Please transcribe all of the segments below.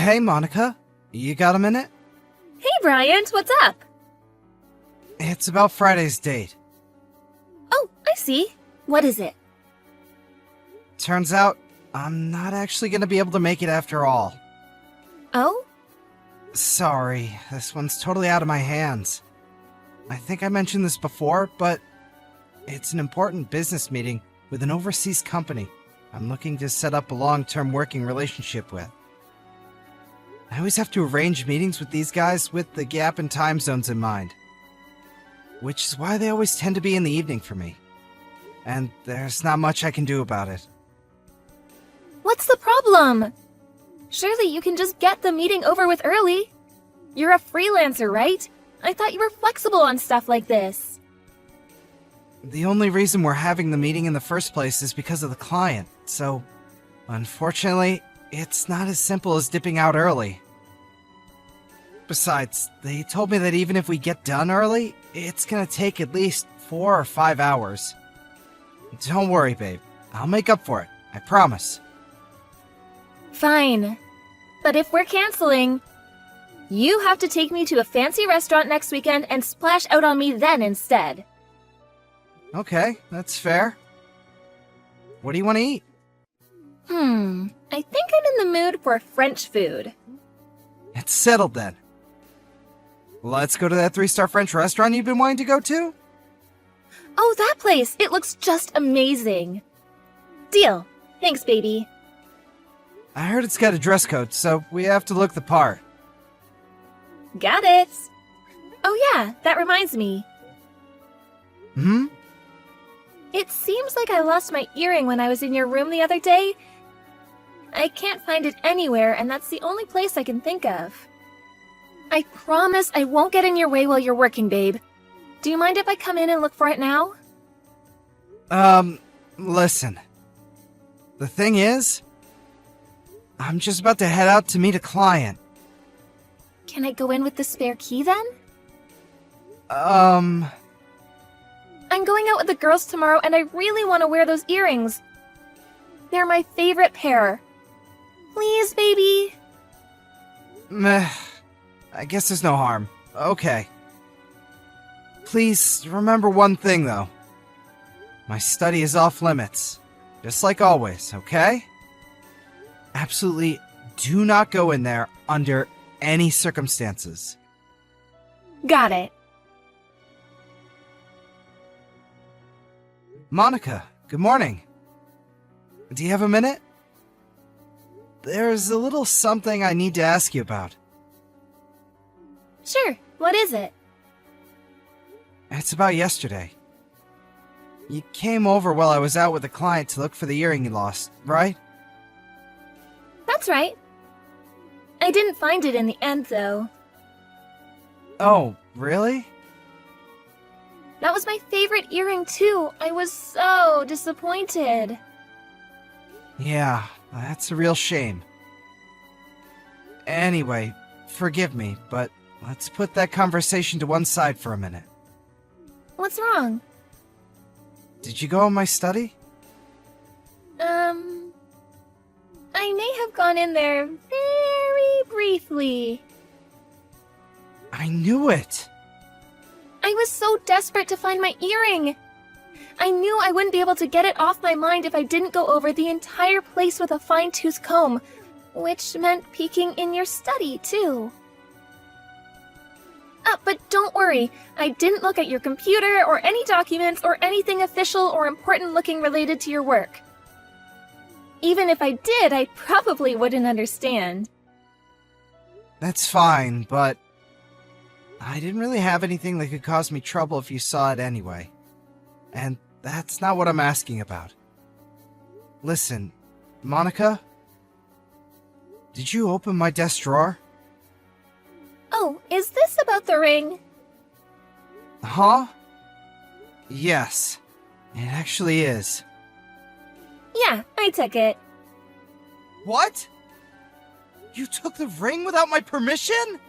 Hey, Monica. You got a minute? Hey, Bryant, what's up? It's about Friday's date. Oh, I see. What is it? Turns out, I'm not actually gonna be able to make it after all. Oh? Sorry, this one's totally out of my hands. I think I mentioned this before, but it's an important business meeting with an overseas company I'm looking to set up a long-term working relationship with. I always have to arrange meetings with these guys with the gap in time zones in mind. Which is why they always tend to be in the evening for me. And there's not much I can do about it. What's the problem? Surely you can just get the meeting over with early. You're a freelancer, right? I thought you were flexible on stuff like this. The only reason we're having the meeting in the first place is because of the client, so unfortunately, it's not as simple as dipping out early. Besides, they told me that even if we get done early, it's gonna take at least 4 or 5 hours. Don't worry, babe. I'll make up for it. I promise. Fine. But if we're canceling, you have to take me to a fancy restaurant next weekend and splash out on me then instead. Okay, that's fair. What do you want to eat? I think I'm in the mood for French food. It's settled then. Let's go to that 3-star French restaurant you've been wanting to go to? Oh, that place! It looks just amazing. Deal. Thanks, baby. I heard it's got a dress code, so we have to look the part. Got it. Oh yeah, that reminds me. It seems like I lost my earring when I was in your room the other day. I can't find it anywhere, and that's the only place I can think of. I promise I won't get in your way while you're working, babe. Do you mind if I come in and look for it now? Listen. The thing is, I'm just about to head out to meet a client. Can I go in with the spare key then? I'm going out with the girls tomorrow, and I really want to wear those earrings. They're my favorite pair. Please, baby. Meh. I guess there's no harm. Okay. Please remember one thing, though. My study is off limits. Just like always, okay? Absolutely do not go in there under any circumstances. Got it. Monica, good morning. Do you have a minute? There's a little something I need to ask you about. Sure, what is it? It's about yesterday. You came over while I was out with a client to look for the earring you lost, right? That's right. I didn't find it in the end, though. Oh, really? That was my favorite earring, too. I was so disappointed. Yeah, that's a real shame. Anyway, forgive me, but let's put that conversation to one side for a minute. What's wrong? Did you go in my study? I may have gone in there very briefly. I knew it! I was so desperate to find my earring. I knew I wouldn't be able to get it off my mind if I didn't go over the entire place with a fine-tooth comb, which meant peeking in your study, too. But don't worry, I didn't look at your computer or any documents or anything official or important looking related to your work. Even if I did, I probably wouldn't understand. That's fine, but I didn't really have anything that could cause me trouble if you saw it anyway. And that's not what I'm asking about. Listen, Monica? Did you open my desk drawer? Oh, is this about the ring? Huh? Yes, it actually is. Yeah, I took it. What? You took the ring without my permission?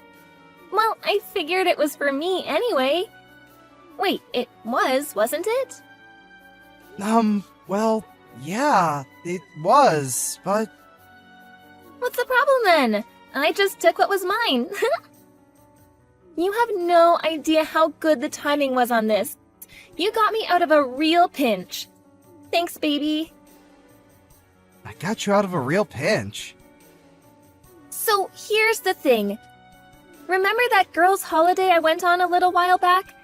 Well, I figured it was for me anyway. Wait, it was, wasn't it? Well, yeah, it was, but... What's the problem then? I just took what was mine. You have no idea how good the timing was on this. You got me out of a real pinch. Thanks, baby. I got you out of a real pinch. So here's the thing. Remember that girls' holiday I went on a little while back?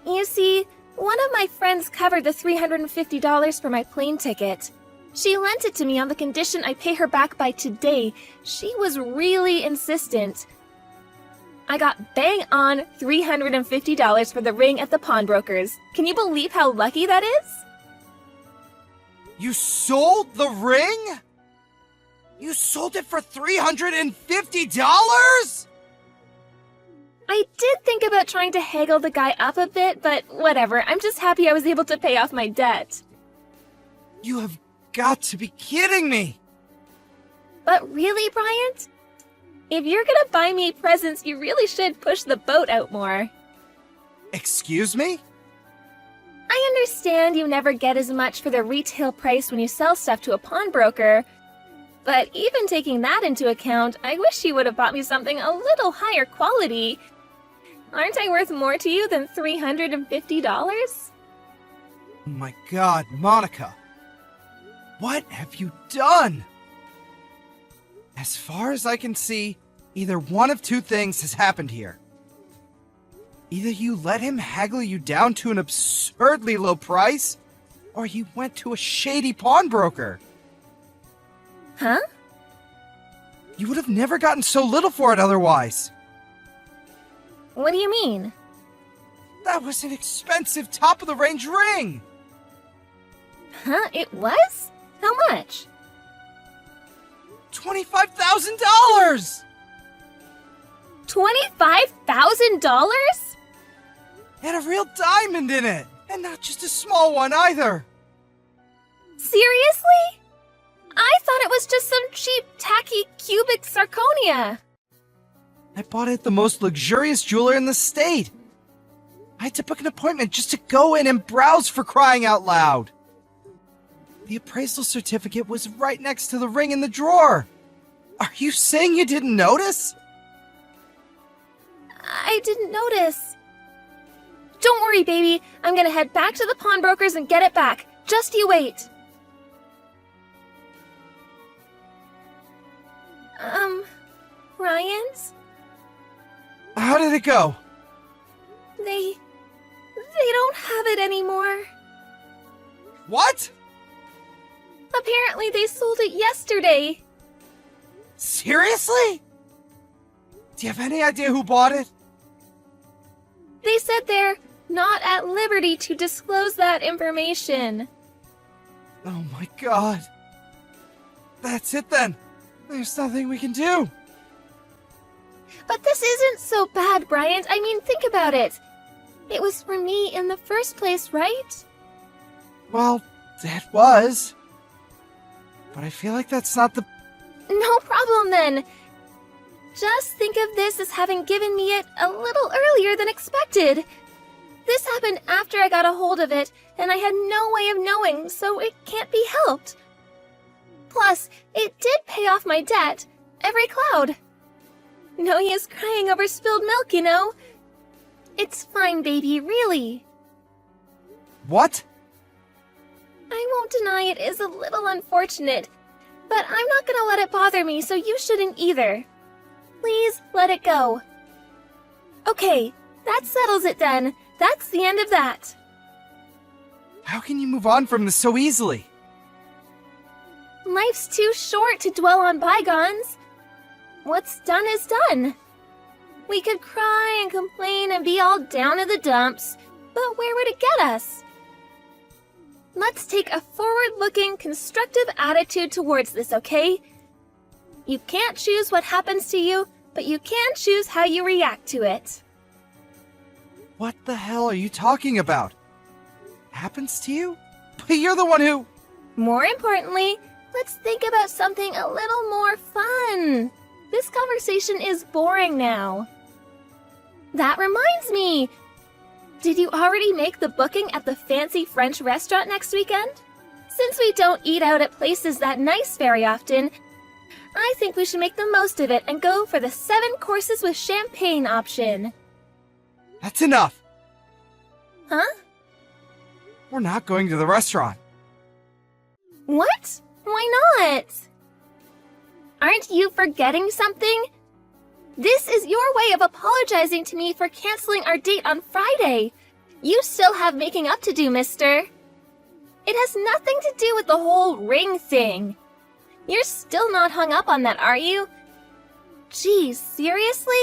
You see, one of my friends covered the $350 for my plane ticket. She lent it to me on the condition I pay her back by today. She was really insistent. I got bang on $350 for the ring at the pawnbrokers. Can you believe how lucky that is? You sold the ring? You sold it for $350? I did think about trying to haggle the guy up a bit, but whatever. I'm just happy I was able to pay off my debt. You have got to be kidding me! But really, Bryant? If you're gonna buy me presents, you really should push the boat out more. Excuse me? I understand you never get as much for the retail price when you sell stuff to a pawnbroker, but even taking that into account, I wish you would have bought me something a little higher quality. Aren't I worth more to you than $350? Oh my god, Monica! What have you done? As far as I can see, either one of two things has happened here. Either you let him haggle you down to an absurdly low price, or you went to a shady pawnbroker. Huh? You would have never gotten so little for it otherwise. What do you mean? That was an expensive top-of-the-range ring! Huh? It was? How much? $25,000! $25,000? And a real diamond in it! And not just a small one either! Seriously? I thought it was just some cheap, tacky, cubic zirconia. I bought it at the most luxurious jeweler in the state. I had to book an appointment just to go in and browse, for crying out loud. The appraisal certificate was right next to the ring in the drawer. Are you saying you didn't notice? I didn't notice. Don't worry, baby. I'm gonna head back to the pawnbrokers and get it back. Just you wait. Ryan's? How did it go? They don't have it anymore. What? Apparently they sold it yesterday. Seriously? Do you have any idea who bought it? They said they're not at liberty to disclose that information. Oh my god. That's it then. There's nothing we can do. But this isn't so bad, Bryant. I mean, think about it. It was for me in the first place, right? Well, it was. But I feel like that's not the... No problem then. Just think of this as having given me it a little earlier than expected. This happened after I got a hold of it, and I had no way of knowing, so it can't be helped. Plus, it did pay off my debt, every cloud. No use crying over spilled milk, you know. It's fine, baby, really. What? I won't deny it is a little unfortunate, but I'm not gonna let it bother me, so you shouldn't either. Please let it go. Okay, that settles it then. That's the end of that. How can you move on from this so easily? Life's too short to dwell on bygones. What's done is done. We could cry and complain and be all down in the dumps, but where would it get us? Let's take a forward-looking, constructive attitude towards this, okay? You can't choose what happens to you, but you can choose how you react to it. What the hell are you talking about? Happens to you? But you're the one who... More importantly, let's think about something a little more fun. This conversation is boring now. That reminds me! Did you already make the booking at the fancy French restaurant next weekend? Since we don't eat out at places that nice very often, I think we should make the most of it and go for the 7 courses with champagne option. That's enough! Huh? We're not going to the restaurant. What? Why not? Aren't you forgetting something? This is your way of apologizing to me for canceling our date on Friday. You still have making up to do, mister. It has nothing to do with the whole ring thing. You're still not hung up on that, are you? Geez, seriously?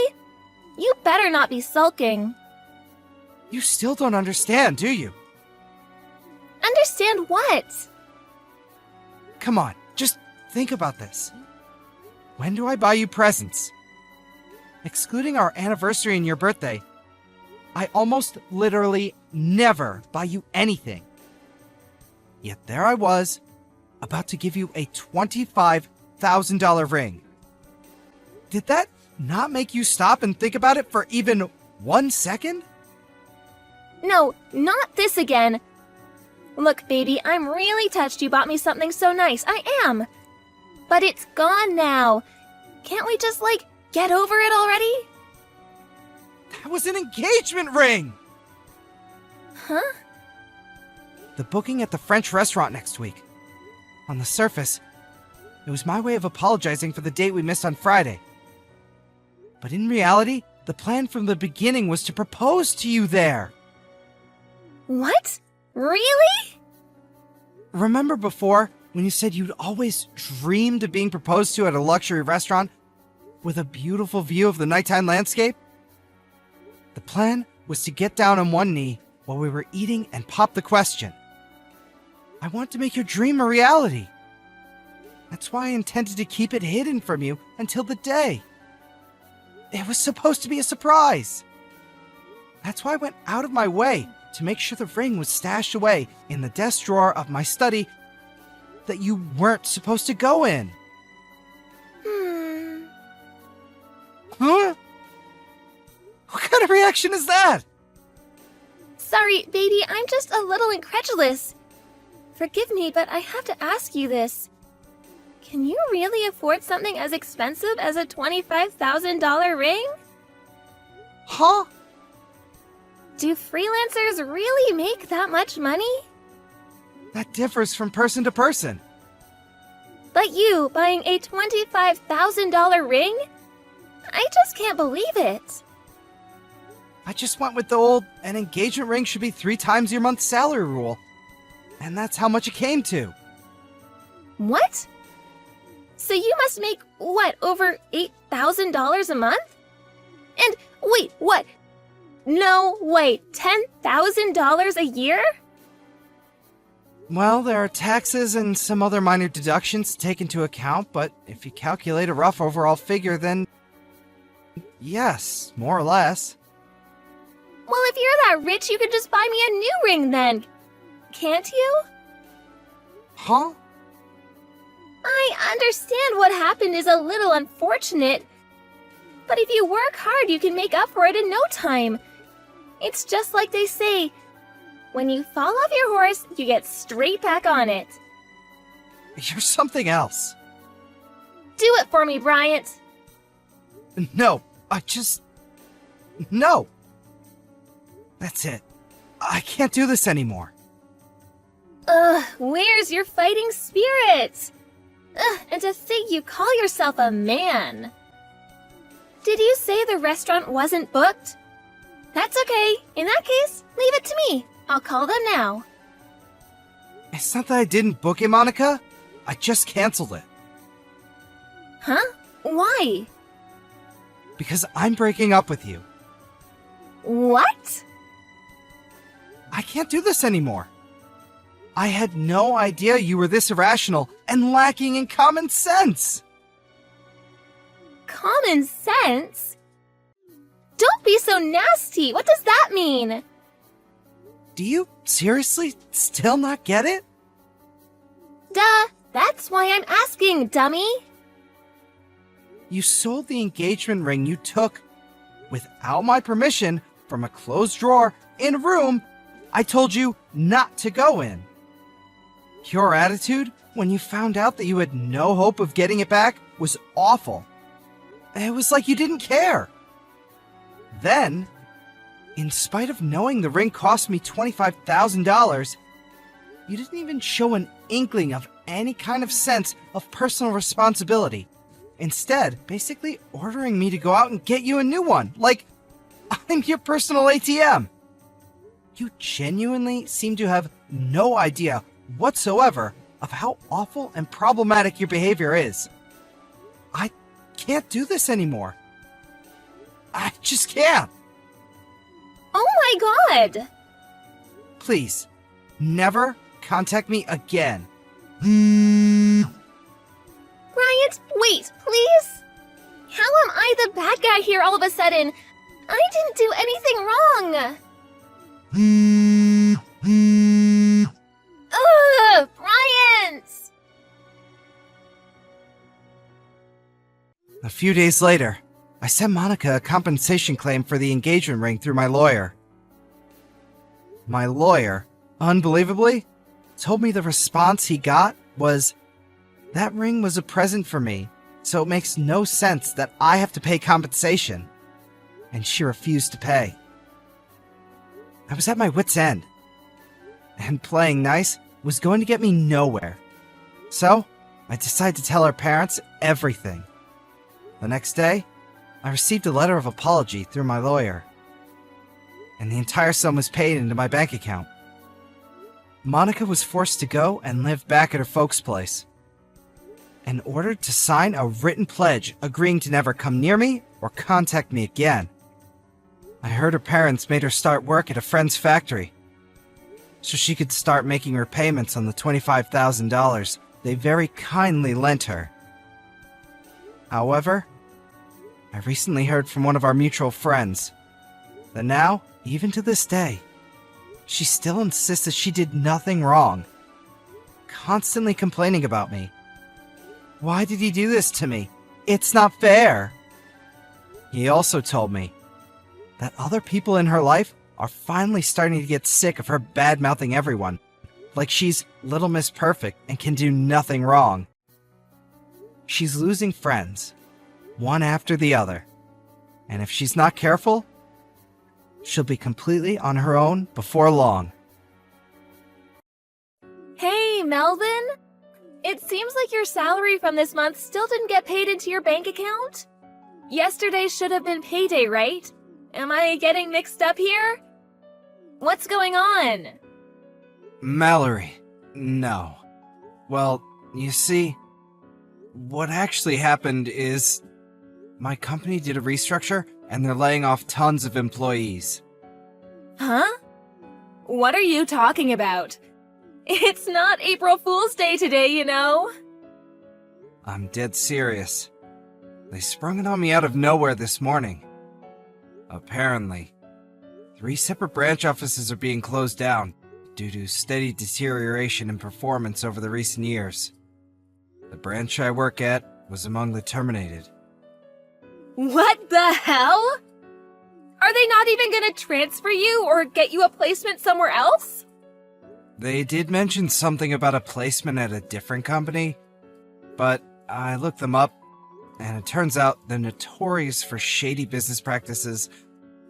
You better not be sulking. You still don't understand, do you? Understand what? Come on, just think about this. When do I buy you presents? Excluding our anniversary and your birthday, I almost literally never buy you anything. Yet there I was, about to give you a $25,000 ring. Did that not make you stop and think about it for even 1 second? No, not this again. Look, baby, I'm really touched you bought me something so nice. I am. But it's gone now. Can't we just, get over it already? That was an engagement ring! Huh? The booking at the French restaurant next week. On the surface, it was my way of apologizing for the date we missed on Friday. But in reality, the plan from the beginning was to propose to you there. What? Really? Remember before, when you said you'd always dreamed of being proposed to at a luxury restaurant with a beautiful view of the nighttime landscape? The plan was to get down on one knee while we were eating and pop the question. I want to make your dream a reality. That's why I intended to keep it hidden from you until the day. It was supposed to be a surprise. That's why I went out of my way to make sure the ring was stashed away in the desk drawer of my study that you weren't supposed to go in. Huh? What kind of reaction is that? Sorry, baby, I'm just a little incredulous. Forgive me, but I have to ask you this. Can you really afford something as expensive as a $25,000 ring? Huh? Do freelancers really make that much money? That differs from person to person. But you buying a $25,000 ring? I just can't believe it. I just went with the old, an engagement ring should be 3 times your month's salary rule. And that's how much it came to. What? So you must make, over $8,000 a month? And wait, what? No, wait, $10,000 a year? Well, there are taxes and some other minor deductions to take into account, but if you calculate a rough overall figure, then yes, more or less. Well, if you're that rich, you could just buy me a new ring then. Can't you? Huh? I understand what happened is a little unfortunate, but if you work hard, you can make up for it in no time. It's just like they say, when you fall off your horse, you get straight back on it. You're something else. Do it for me, Bryant. No, No. That's it. I can't do this anymore. Ugh, where's your fighting spirit? Ugh, and to think you call yourself a man. Did you say the restaurant wasn't booked? That's okay. In that case, leave it to me. I'll call them now. It's not that I didn't book it, Monica. I just canceled it. Huh? Why? Because I'm breaking up with you. What? I can't do this anymore. I had no idea you were this irrational and lacking in common sense. Common sense? Don't be so nasty. What does that mean? Do you seriously still not get it? Duh, that's why I'm asking, dummy. You sold the engagement ring you took without my permission from a closed drawer in a room I told you not to go in. Your attitude when you found out that you had no hope of getting it back was awful. It was like you didn't care. Then, in spite of knowing the ring cost me $25,000, you didn't even show an inkling of any kind of sense of personal responsibility. Instead, basically ordering me to go out and get you a new one, like I'm your personal ATM. You genuinely seem to have no idea whatsoever of how awful and problematic your behavior is. I can't do this anymore. I just can't. Oh my god! Please, never contact me again. Bryant, wait, please? How am I the bad guy here all of a sudden? I didn't do anything wrong! Ugh, Bryant! A few days later, I sent Monica a compensation claim for the engagement ring through my lawyer. My lawyer, unbelievably, told me the response he got was, "That ring was a present for me, so it makes no sense that I have to pay compensation." And she refused to pay. I was at my wit's end, and playing nice was going to get me nowhere. So, I decided to tell her parents everything. The next day, I received a letter of apology through my lawyer, and the entire sum was paid into my bank account. Monica was forced to go and live back at her folks' place, and ordered to sign a written pledge agreeing to never come near me or contact me again. I heard her parents made her start work at a friend's factory, so she could start making repayments on the $25,000 they very kindly lent her. However, I recently heard from one of our mutual friends that now, even to this day, she still insists that she did nothing wrong, constantly complaining about me. Why did he do this to me? It's not fair. He also told me that other people in her life are finally starting to get sick of her bad-mouthing everyone, like she's Little Miss Perfect and can do nothing wrong. She's losing friends, one after the other, and if she's not careful, she'll be completely on her own before long. Hey, Melvin? It seems like your salary from this month still didn't get paid into your bank account? Yesterday should have been payday, right? Am I getting mixed up here? What's going on? Mallory, no. Well, you see, what actually happened is my company did a restructure and they're laying off tons of employees. Huh? What are you talking about? It's not April Fool's Day today, you know. I'm dead serious. They sprung it on me out of nowhere this morning. Apparently, 3 separate branch offices are being closed down due to steady deterioration in performance over the recent years. The branch I work at was among the terminated. What the hell? Are they not even gonna transfer you or get you a placement somewhere else? They did mention something about a placement at a different company, but I looked them up, and it turns out they're notorious for shady business practices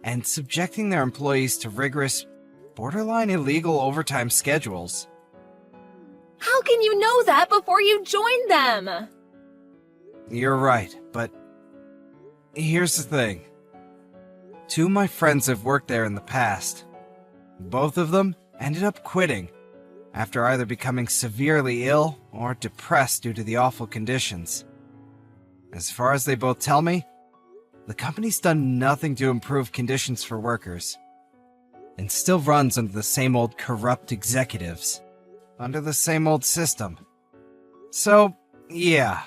and subjecting their employees to rigorous, borderline illegal overtime schedules. How can you know that before you join them? You're right, but here's the thing. 2 of my friends have worked there in the past. Both of them ended up quitting after either becoming severely ill or depressed due to the awful conditions. As far as they both tell me, the company's done nothing to improve conditions for workers, and still runs under the same old corrupt executives, under the same old system. So, yeah,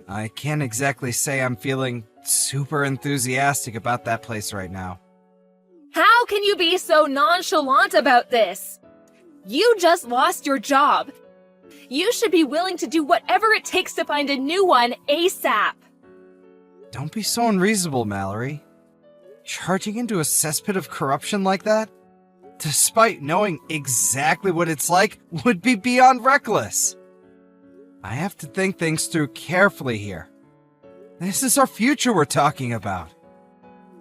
I can't exactly say I'm feeling super enthusiastic about that place right now. How can you be so nonchalant about this? You just lost your job. You should be willing to do whatever it takes to find a new one ASAP. Don't be so unreasonable, Mallory. Charging into a cesspit of corruption like that, despite knowing exactly what it's like, would be beyond reckless. I have to think things through carefully here, This is our future we're talking about.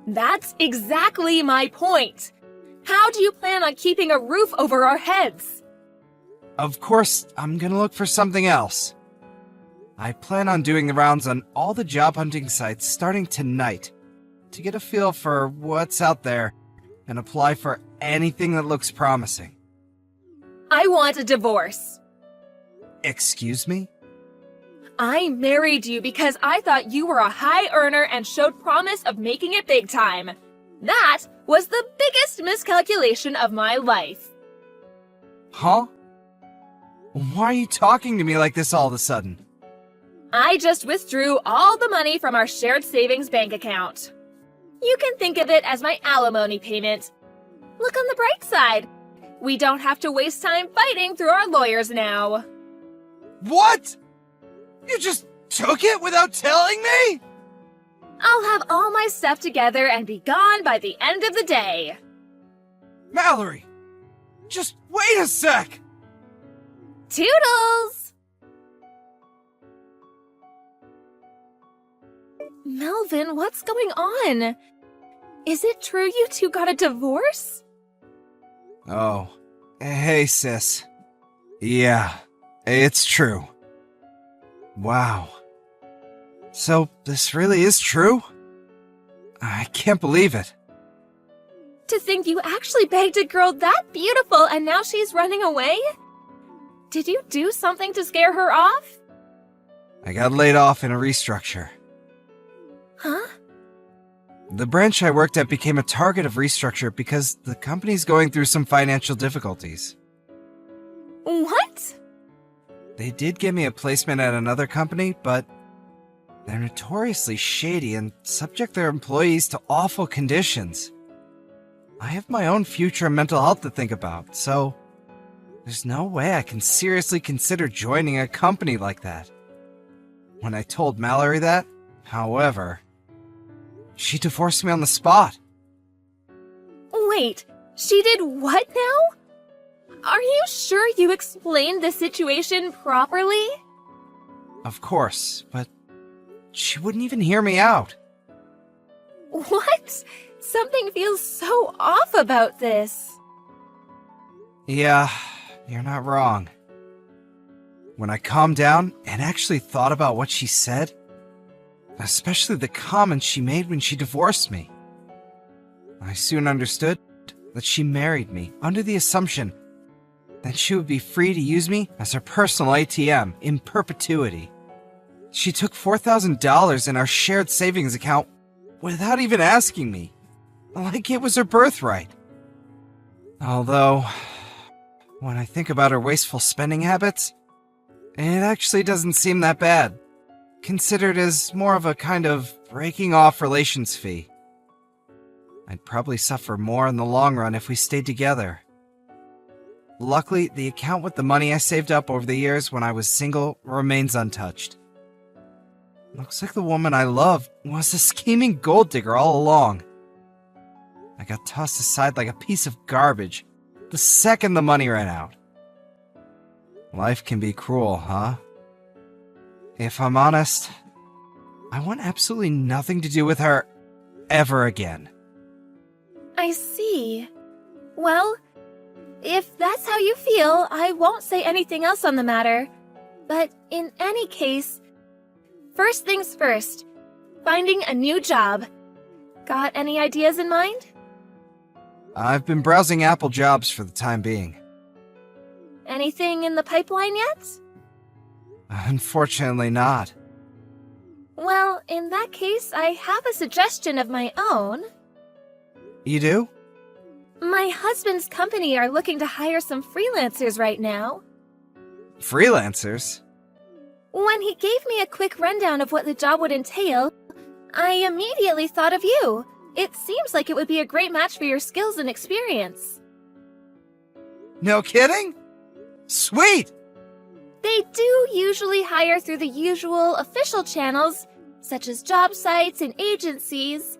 That's exactly my point. How do you plan on keeping a roof over our heads? Of course, I'm gonna look for something else. I plan on doing the rounds on all the job hunting sites starting tonight to get a feel for what's out there and apply for anything that looks promising. I want a divorce. Excuse me? I married you because I thought you were a high earner and showed promise of making it big time. That was the biggest miscalculation of my life. Huh? Why are you talking to me like this all of a sudden? I just withdrew all the money from our shared savings bank account. You can think of it as my alimony payment. Look on the bright side. We don't have to waste time fighting through our lawyers now. What? You just took it without telling me? I'll have all my stuff together and be gone by the end of the day. Mallory! Just wait a sec! Toodles! Melvin, what's going on? Is it true you two got a divorce? Oh. Hey, sis. Yeah, it's true. Wow. So, this really is true? I can't believe it. To think you actually begged a girl that beautiful and now she's running away? Did you do something to scare her off? I got laid off in a restructure. Huh? The branch I worked at became a target of restructure because the company's going through some financial difficulties. What? They did give me a placement at another company, but they're notoriously shady and subject their employees to awful conditions. I have my own future and mental health to think about, so there's no way I can seriously consider joining a company like that. When I told Mallory that, however, she divorced me on the spot. Wait, she did what now? Are you sure you explained the situation properly? Of course, but she wouldn't even hear me out. What? Something feels so off about this. Yeah, you're not wrong. When I calmed down and actually thought about what she said, especially the comments she made when she divorced me, I soon understood that she married me under the assumption that she would be free to use me as her personal ATM in perpetuity. She took $4,000 in our shared savings account without even asking me, like it was her birthright. Although, when I think about her wasteful spending habits, it actually doesn't seem that bad, considered as more of a kind of breaking off relations fee. I'd probably suffer more in the long run if we stayed together. Luckily, the account with the money I saved up over the years when I was single remains untouched. Looks like the woman I loved was a scheming gold digger all along. I got tossed aside like a piece of garbage the second the money ran out. Life can be cruel, huh? If I'm honest, I want absolutely nothing to do with her ever again. I see. Well, if that's how you feel, I won't say anything else on the matter. But in any case, first things first, finding a new job. Got any ideas in mind? I've been browsing Apple jobs for the time being. Anything in the pipeline yet? Unfortunately not. Well, in that case, I have a suggestion of my own. You do? My husband's company are looking to hire some freelancers right now. Freelancers? When he gave me a quick rundown of what the job would entail, I immediately thought of you. It seems like it would be a great match for your skills and experience. No kidding? Sweet! They do usually hire through the usual official channels, such as job sites and agencies.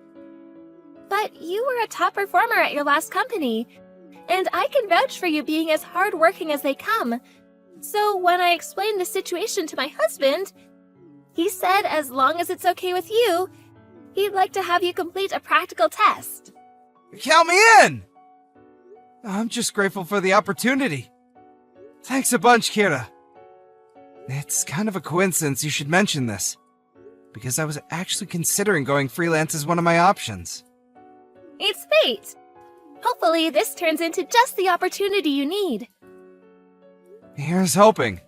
But you were a top performer at your last company, and I can vouch for you being as hardworking as they come. So when I explained the situation to my husband, He said as long as it's okay with you, he'd like to have you complete a practical test. Count me in! I'm just grateful for the opportunity. Thanks a bunch, Kira. It's kind of a coincidence you should mention this, because I was actually considering going freelance as one of my options. It's fate. Hopefully this turns into just the opportunity you need. Here's hoping.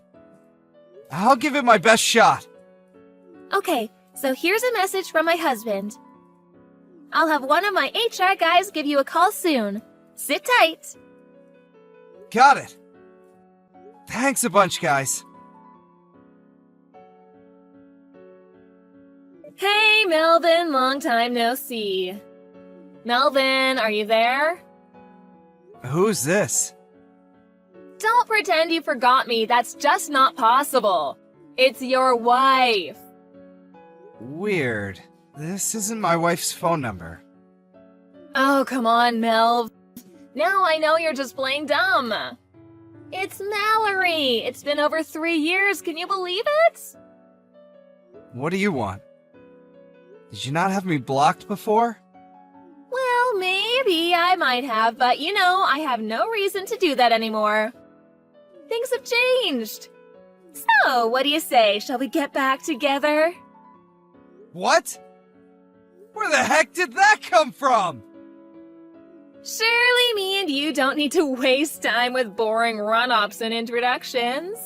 I'll give it my best shot. Okay, so here's a message from my husband. I'll have one of my HR guys give you a call soon. Sit tight. Got it. Thanks a bunch, guys. Hey, Melvin, long time no see. Melvin, are you there? Who's this? Don't pretend you forgot me. That's just not possible. It's your wife. Weird. This isn't my wife's phone number. Oh, come on, Melv. Now I know you're just plain dumb. It's Mallory. It's been over 3 years. Can you believe it? What do you want? Did you not have me blocked before? Well, maybe I might have, but you know, I have no reason to do that anymore. Things have changed. So, what do you say? Shall we get back together? What? Where the heck did that come from? Surely me and you don't need to waste time with boring run-ups and introductions.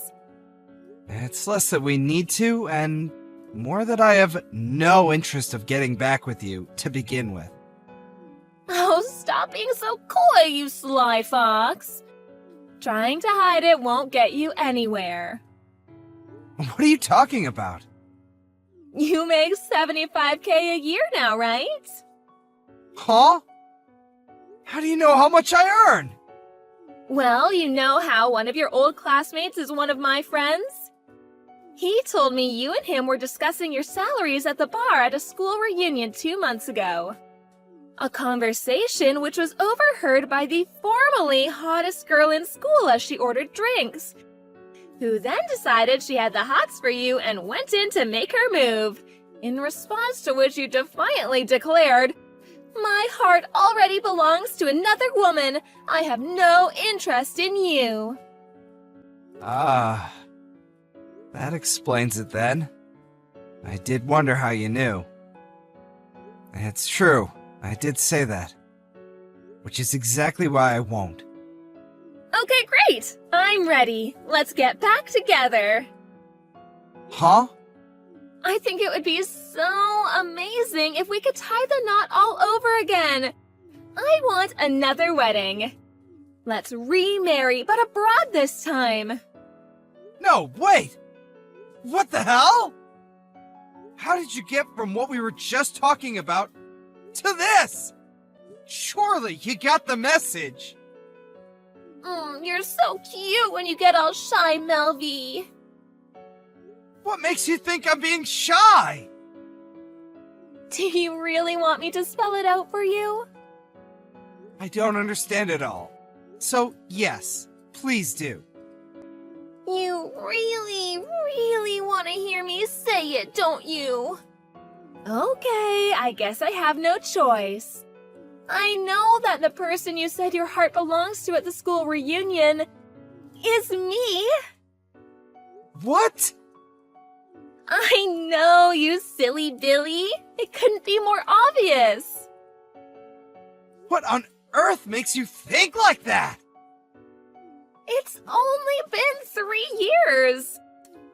It's less that we need to, and more that I have no interest of getting back with you to begin with. Oh, stop being so coy, you sly fox. Trying to hide it won't get you anywhere. What are you talking about? You make $75K a year now, right? Huh? How do you know how much I earn? Well, you know how one of your old classmates is one of my friends? He told me you and him were discussing your salaries at the bar at a school reunion 2 months ago. A conversation which was overheard by the formerly hottest girl in school as she ordered drinks, who then decided she had the hots for you and went in to make her move, in response to which you defiantly declared, "My heart already belongs to another woman. I have no interest in you." Ah, that explains it then. I did wonder how you knew. It's true, I did say that. Which is exactly why I won't. Okay, great. I'm ready. Let's get back together. Huh? I think it would be so amazing if we could tie the knot all over again. I want another wedding. Let's remarry, but abroad this time. No, wait! What the hell? How did you get from what we were just talking about to this? Surely you got the message. You're so cute when you get all shy, Melvy. What makes you think I'm being shy? Do you really want me to spell it out for you? I don't understand it all. So, yes, please do. You really want to hear me say it, don't you? Okay, I guess I have no choice. I know that the person you said your heart belongs to at the school reunion is me. What? I know, you silly Billy. It couldn't be more obvious. What on earth makes you think like that? It's only been 3 years.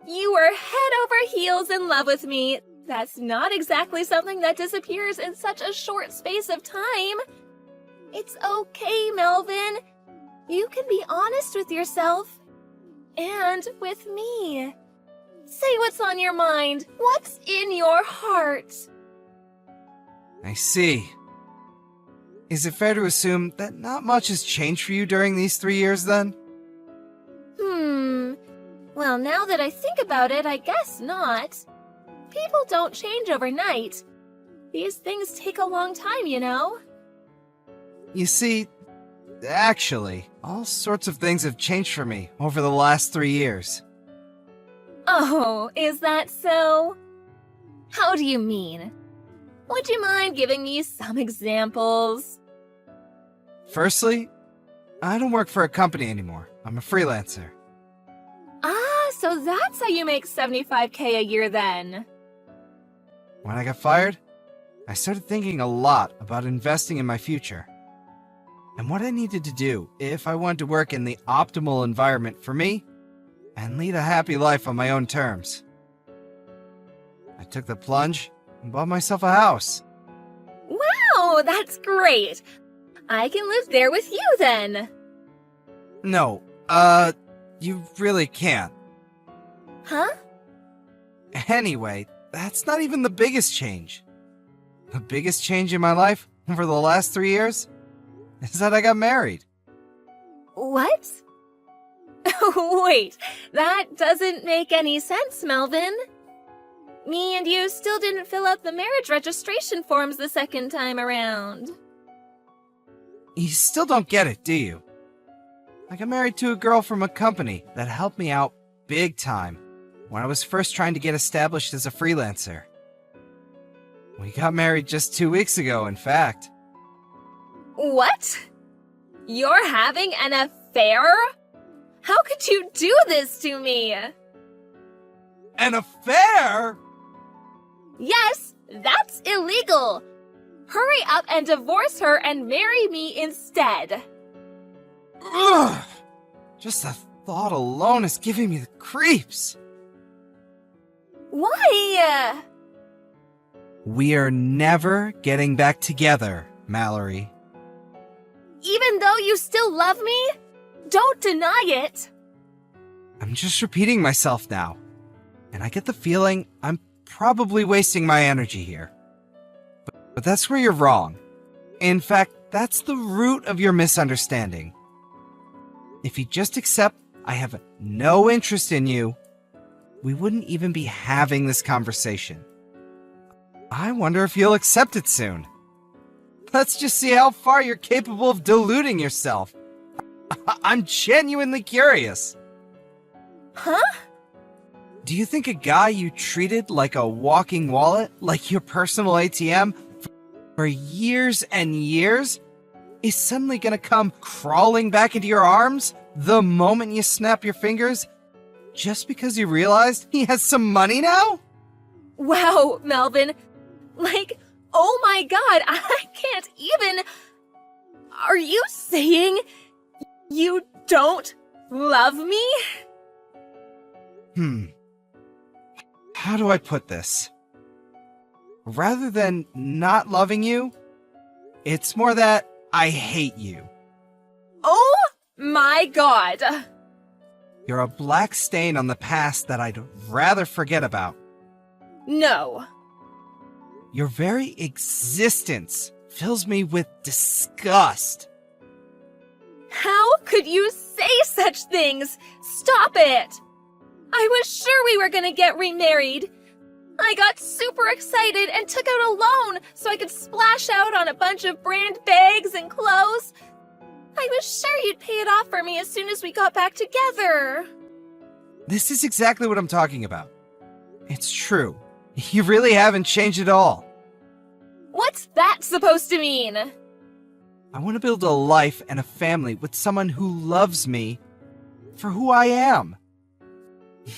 You were head over heels in love with me. That's not exactly something that disappears in such a short space of time. It's okay, Melvin. You can be honest with yourself. And with me. Say what's on your mind. What's in your heart? I see. Is it fair to assume that not much has changed for you during these 3 years then? Well, now that I think about it, I guess not. People don't change overnight. These things take a long time, you know? You see, actually, all sorts of things have changed for me over the last 3 years. Oh, is that so? How do you mean? Would you mind giving me some examples? Firstly, I don't work for a company anymore. I'm a freelancer. Ah, so that's how you make $75K a year then. When I got fired, I started thinking a lot about investing in my future and what I needed to do if I wanted to work in the optimal environment for me and lead a happy life on my own terms. I took the plunge and bought myself a house. Wow, that's great. I can live there with you then. No, you really can't. Huh? Anyway, that's not even the biggest change. The biggest change in my life over the last 3 years is that I got married. What? Wait, that doesn't make any sense, Melvin. Me and you still didn't fill out the marriage registration forms the second time around. You still don't get it, do you? I got married to a girl from a company that helped me out big time when I was first trying to get established as a freelancer. We got married just 2 weeks ago, in fact. What? You're having an affair? How could you do this to me? An affair? Yes, that's illegal. Hurry up and divorce her and marry me instead. Ugh! Just the thought alone is giving me the creeps. Why? We are never getting back together, Mallory. Even though you still love me? Don't deny it. I'm just repeating myself now, and I get the feeling I'm probably wasting my energy here. But that's where you're wrong. In fact, that's the root of your misunderstanding. If you just accept I have no interest in you, we wouldn't even be having this conversation. I wonder if you'll accept it soon. Let's just see how far you're capable of deluding yourself. I'm genuinely curious. Huh? Do you think a guy you treated like a walking wallet, like your personal ATM, for years and years, is suddenly gonna come crawling back into your arms the moment you snap your fingers, just because you realized he has some money now? Wow, Melvin. Oh my god, I can't even... Are you saying you don't love me? How do I put this? Rather than not loving you, it's more that I hate you. Oh my god. You're a black stain on the past that I'd rather forget about. No. Your very existence fills me with disgust. How could you say such things? Stop it! I was sure we were gonna get remarried. I got super excited and took out a loan so I could splash out on a bunch of brand bags and clothes. I was sure you'd pay it off for me as soon as we got back together. This is exactly what I'm talking about. It's true. You really haven't changed at all. What's that supposed to mean? I want to build a life and a family with someone who loves me for who I am.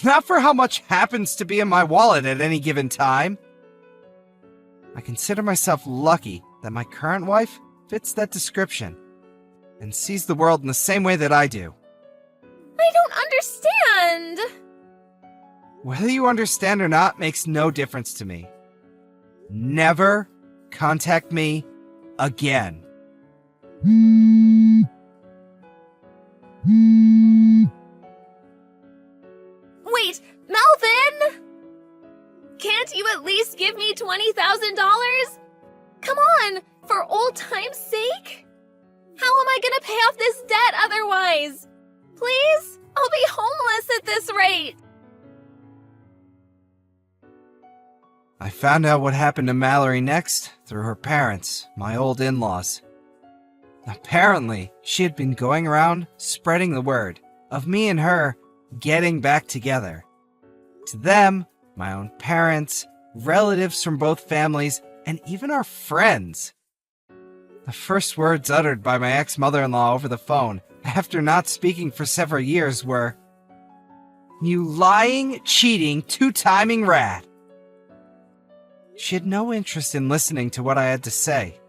Not for how much happens to be in my wallet at any given time. I consider myself lucky that my current wife fits that description and sees the world in the same way that I do. I don't understand. Whether you understand or not makes no difference to me. Never contact me again. Wait, Melvin! Can't you at least give me $20,000? Come on, for old time's sake? How am I gonna pay off this debt otherwise? Please? I'll be homeless at this rate. I found out what happened to Mallory next through her parents, my old in-laws. Apparently, she had been going around spreading the word of me and her getting back together. To them, my own parents, relatives from both families, and even our friends. The first words uttered by my ex-mother-in-law over the phone, after not speaking for several years, were, "You lying, cheating, two-timing rat." She had no interest in listening to what I had to say,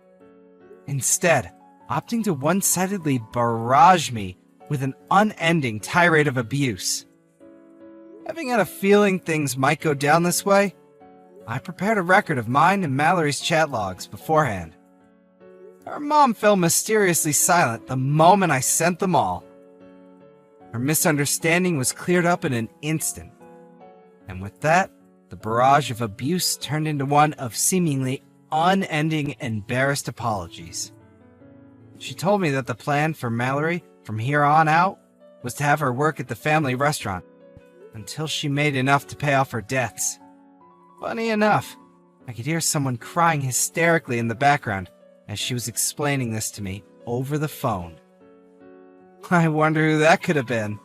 instead opting to one-sidedly barrage me with an unending tirade of abuse. Having had a feeling things might go down this way, I prepared a record of mine and Mallory's chat logs beforehand. Her mom fell mysteriously silent the moment I sent them all. Her misunderstanding was cleared up in an instant, and with that, the barrage of abuse turned into one of seemingly unending embarrassed apologies. She told me that the plan for Mallory from here on out was to have her work at the family restaurant until she made enough to pay off her debts. Funny enough, I could hear someone crying hysterically in the background as she was explaining this to me over the phone. I wonder who that could have been.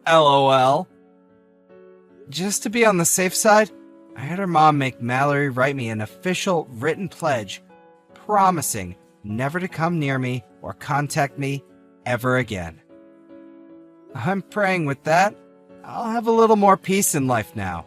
LOL. Just to be on the safe side, I had her mom make Mallory write me an official written pledge promising never to come near me or contact me ever again. I'm praying with that, I'll have a little more peace in life now.